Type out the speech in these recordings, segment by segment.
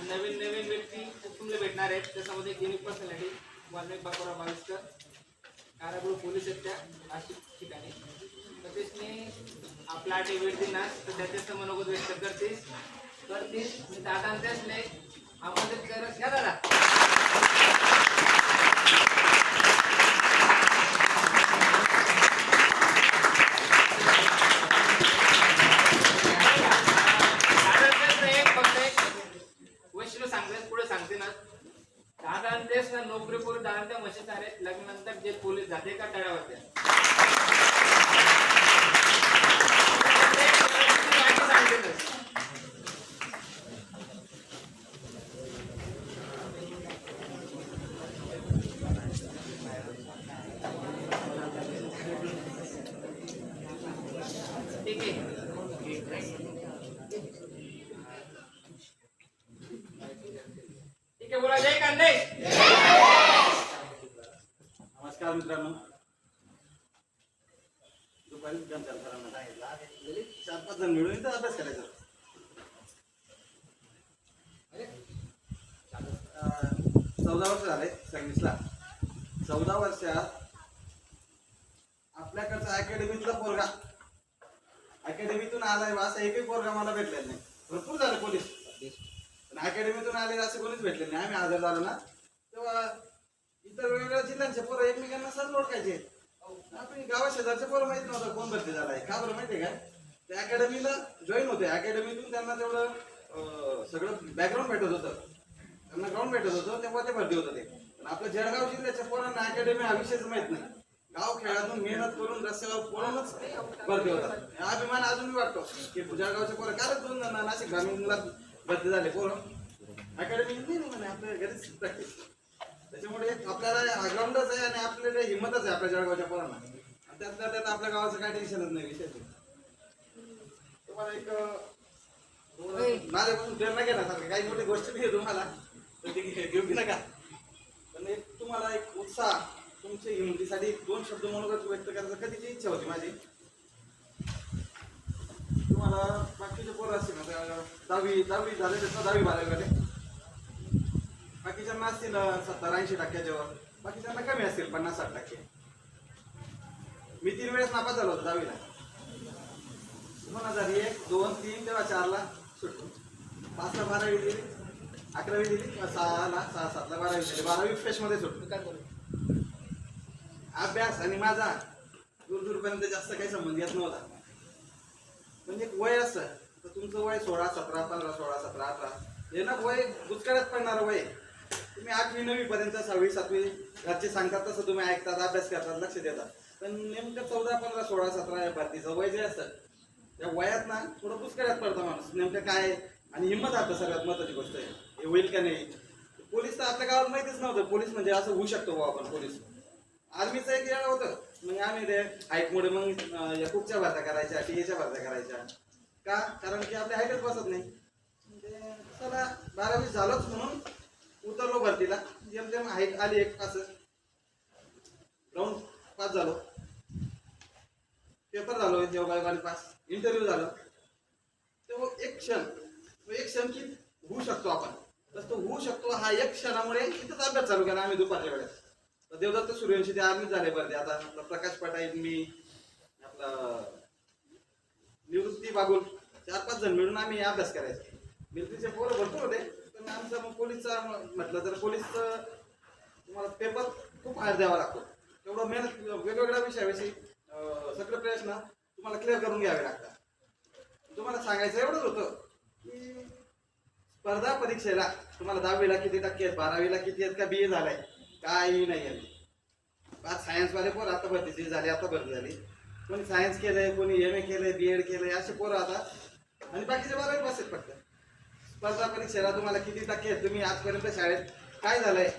आज नवीन नवीन व्यक्ती तुम्हाला भेटणार आहेत. त्याच्यामध्ये एक युनिक पर्सनॅलिटी वाल्मिक बापूराव बाविस्कर कारागृह पोलीस आहेत त्या नाशिक ठिकाणी. तर त्याने आपला आटे वेळ दिला तर त्याच्याचं मनोगत व्यक्त करतेस दादा त्यासने आमंत्रित करत घ्या दादा. पुढे सांगते ना दादा तेच ना नोकरी पूर्वी दादा मशीद आहेत. लग्नानंतर जे पोलीस जाते का तळावरती ठीक आहे बोला. जय कांदे. नमस्कार मित्रांनो. दुपारी सरांना सांगितलं 4-5 जण मिळून इथं अभ्यास करायचा. 14 वर्ष झाले सर्व्हिसला. 14 वर्षात आपल्याकडचा अकॅडमीतला पोरगा अकॅडमीतून आलाय असा एकही पोरगा मला भेटलेला नाही. भरपूर झाले पोलीस पण अकॅडमीतून आले असे कोणीच भेटले नाही. आम्ही हजर झालो ना तेव्हा इतर वेगवेगळ्या जिल्ह्यांचे पोरं एकमेकांना सर ओळखायचे. आपण गावा शेजारचे पोरं माहित नव्हतं कोण भरती झालाय. का बरं माहितीये काय ते अकॅडमीला जॉईन होते. अकॅडमीतून त्यांना तेवढं सगळं बॅकग्राऊंड भेटत होतं. त्यांना ग्राउंड भेटत होतं तेव्हा ते भरती होतं. ते पण आपल्या जळगाव जिल्ह्याच्या पोरांना अकॅडमी हा विषयच माहित नाही. गाव खेळातून मेहनत करून रस्त्यावर पळूनच भरती होतात. हा अभिमान अजूनही वाटतो की जळगावचे पोरं कारण 2 जण नाशिक ग्रामीणला भरती झाले पोरं अकॅडमी नाही म्हणे आपल्या घरीच प्रॅक्टिस. त्याच्यामुळे आपल्याला ग्राउंडच आहे आणि आपल्याला हिंमतच आहे आपल्या जळगावच्या पोरांना. त्यात आपल्या गावाचं काय टेन्शनच नाही. विषय तुम्हाला एक माझ्यापासून प्रेरणा घेण्यासारखं काही मोठी गोष्ट नाही तुम्हाला तर ती घेऊ की नका. पण एक तुम्हाला एक उत्साह तुमच्या हिमतीसाठी 2 शब्द मनोगत व्यक्त करायचं कधीची इच्छा होती माझी. तुम्हाला बाकीचे पोरं असतील ना 10वी झाले 10वी 12वी वाले बाकीच्यांना असतील 70-80% वर. बाकीच्यांना कमी असतील 50-60%. मी 3 वेळेस नापास झालो होतो 10वीला. 2001, 2, 3 तेव्हा 4ला सुटलो. 5ला 12वी दिली, 11वी दिली, 6ला 6-7ला 12वी दिली. 12वी फेशमध्ये सुटलो. अभ्यास आणि माझा दूरपर्यंत जास्त काही संबंध येत नव्हता. म्हणजे एक वय असतं तर तुमचं वय 16, 17, 15, 16, 17, 18 हे ना वय गुचकाळ्यात पडणारं वय. तुम्ही 8वी 9वी पर्यंत 6वी 7वी घरचे सांगतात तसं तुम्ही ऐकतात, अभ्यास करतात, लक्ष देतात. पण नेमकं 14, 15, 16, 17 या भरतीचं वय जे असतं त्या वयात ना थोडं गुचकाळ्यात पडतं माणूस. नेमकं काय आणि हिंमत आता सगळ्यात महत्त्वाची गोष्ट आहे. हे होईल का नाही. पोलीस तर आपल्या गावात माहितीच नव्हतं पोलीस म्हणजे असं होऊ शकतो बा आपण पोलीस. आर्मीचं एक येणं होतं मग आम्ही ते हाईटमुळे मग या कुकच्या भरत्या करायच्या टीएच्या भरत्या करायच्या. का कारण की आपल्या हाईटच बसत नाही. चला 12वी झालोच म्हणून उतरलो भरतीला. जेम हाईट आली एक पास राऊंड पास झालो. पेपर झालो जेव्हा पास इंटरव्ह्यू झालं तेव्हा एक क्षण की होऊ शकतो आपण तसं तो होऊ शकतो. हा एक क्षणामुळे इथंच अभ्यास चालू केला आम्ही दुपारच्या वेळेस. देवदत्त सूर्यवंशी ते आर्मीत झाले बरं. आता आपला प्रकाश पटाईल मी आपला निवृत्ती बागुल 4-5 जण मिळून आम्ही अभ्यास करायचो. मिलिटरीचे पोरं भरपूर होते पण आमचं मग पोलीसचा म्हटलं तर पोलीसचं तुम्हाला पेपर खूप हार्ड द्यावा लागतो. तेवढं मेहनत वेगवेगळ्या विषयाविषयी सगळे प्रश्न तुम्हाला क्लिअर करून घ्यावे लागतात. तुम्हाला सांगायचं एवढंच होतं की स्पर्धा परीक्षेला तुम्हाला 10वीला किती टक्के आहेत, 12वीला किती आहेत, का BA झालाय काही नाही आहे. आज सायन्सवाले पोरं आता भरती झाली, आता भरती झाली. कोणी सायन्स केलंय, कोणी MA केलंय, BEd केलंय असे पोरं आता आणि बाकीचे 12वी पास आहेत फक्त. स्पर्धा परीक्षेला तुम्हाला किती टक्के आहेत, तुम्ही आजपर्यंत शाळेत काय झालंय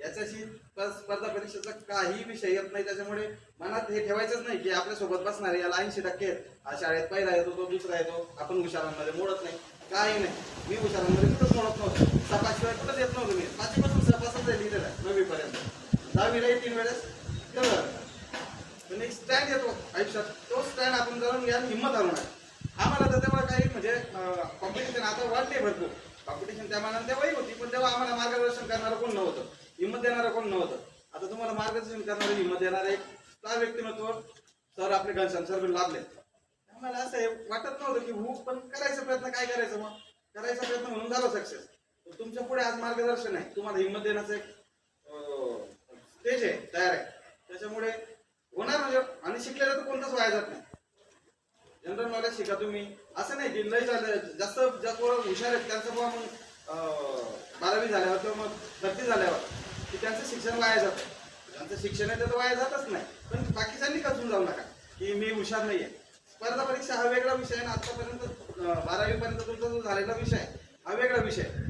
याच्याशी स्पर्धा परीक्षेचा काही विषय येत नाही. त्याच्यामुळे मनात हे ठेवायचंच नाही की आपल्यासोबत बसणारे याला 80% आहेत, हा शाळेत पहिला येतो तो दुसरा येतो, आपण हुशारांमध्ये मोडत नाही काही नाही. मी हुशारांमध्ये कुठंच मोडत नव्हतं. सपाशिवाय कुठंच येत नव्हतं. मी 5वीपासून सपासच लिहिलेलं आहे 9वीपर्यंत. 10वीलाही 3 वेळेस केलं. पण एक स्टँड येतो आयुष्यात तो स्टँड आपण जाऊन घ्या हिंमत आणून आहे. आम्हाला तर तेव्हा काही म्हणजे कॉम्पिटिशन आता वाढते भरपूर कॉम्पिटिशन त्या मानाने तेव्हाही होती, पण तेव्हा आम्हाला मार्गदर्शन करणारं कोण नव्हतं, हिंमत देणारं कोण नव्हतं. आता तुम्हाला मार्गदर्शन करणारं, हिंमत देणारं एक स्टार व्यक्तिमत्व सर आपले घनश्याम सर लाभले. आम्हाला असं हे वाटत नव्हतं की पण करायचा प्रयत्न, काय करायचं मग करायचा प्रयत्न म्हणून झालो सक्सेस. तुमच्या पुढे आज मार्गदर्शन आहे, तुम्हाला हिंमत देण्याचं एक स्टेज आहे, तयार आहे. त्याच्यामुळे होणार म्हणजे, आणि शिकलेलं तर कोणतंच वाया जात नाही. जनरल नॉलेज शिका तुम्ही, असं नाही की लय झालं जास्त हुशार आहेत त्यांचं बुवा मग 12वी झाल्यावर किंवा मग 30 झाल्यावर की त्यांचं शिक्षण वाया जातं. त्यांचं शिक्षण आहे तर वाया जातच नाही, पण बाकीच्यांनी खचून जाऊ नका की मी हुशार नाही आहे. स्पर्धा परीक्षा हा वेगळा विषय आहे, आतापर्यंत 12वी पर्यंत तुमचा जो झालेला विषय आहे हा वेगळा विषय आहे.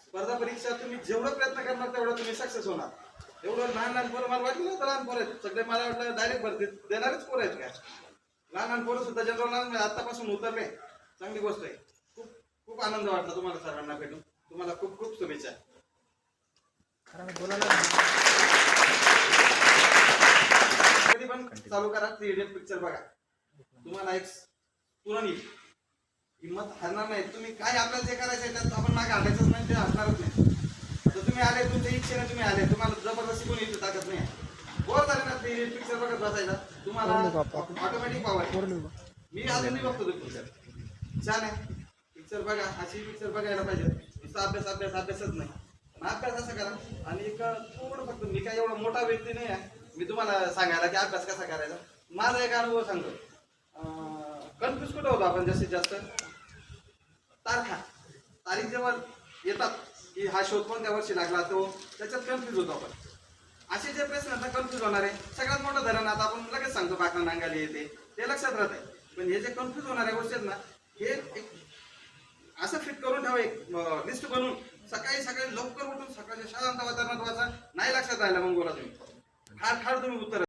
स्पर्धा परीक्षा तुम्ही जेवढं प्रयत्न करणार तेवढं तुम्ही सक्सेस होणार. एवढं लहान पोरं, मला वाटलं नव्हतं लहान पोरं आहेत सगळे, मला वाटलं डायरेक्ट भरती देणारच पोरं आहेत काय. लहान पोरं सुद्धा जनरल नॉलेज आतापासून उतरले, चांगली गोष्ट आहे. खूप खूप आनंद वाटला तुम्हाला सर्वांना भेटून. तुम्हाला खूप खूप शुभेच्छा. कधी पण चालू करा 3 इडियट पिक्चर बघा, तुम्हाला एक तुरंत येईल. हिंमत हरणार नाही. तुम्ही काय आपल्याला जे करायचं आहे त्यात आपण मागे हटायचंच नाही, ते हटणारच नाही. तर तुम्ही आले, तुमच्या इच्छेने तुम्ही आले, तुम्हाला जबरदस्ती कोणी इथे ताकद नाही. बोर झाले ना 3 इडियट पिक्चर बघत बसायचा, तुम्हाला ऑटोमॅटिक पावर. मी अजूनही बघतो तो पिक्चर, छान आहे पिक्चर. बघा, अशी पिक्चर बघायला पाहिजे. नुसतं अभ्यासच नाही, अभ्यास असं करा. आणि एक थोडं फक्त, मी काय एवढा मोठा व्यक्ती नाही आहे मी तुम्हाला सांगायला की अभ्यास कसा करायचा. माझा एक अनुभव सांगतो. कन्फ्युज कुठं होतो आपण जास्तीत जास्त, तारीख जेव्हा येतात की हा शोध कोणत्या वर्षी लागला, तो त्याच्यात कन्फ्युज होतो आपण. असे जे प्रश्न आहेत कन्फ्युज होणार आहे. सगळ्यात मोठं धरण आता आपण लगेच सांगतो पाकना नांगाली येते, ते लक्षात राहत आहे. पण हे जे कन्फ्युज होणाऱ्या गोष्टी आहेत ना, हे एक असं फिट करून ठेवा, एक लिस्ट बनवून सकाळी लवकर उठून सकाळच्या शांत वातावरणात वाचा. नाही लक्षात राहिलं मग बोला तुम्ही, खाड तुम्ही उत्तर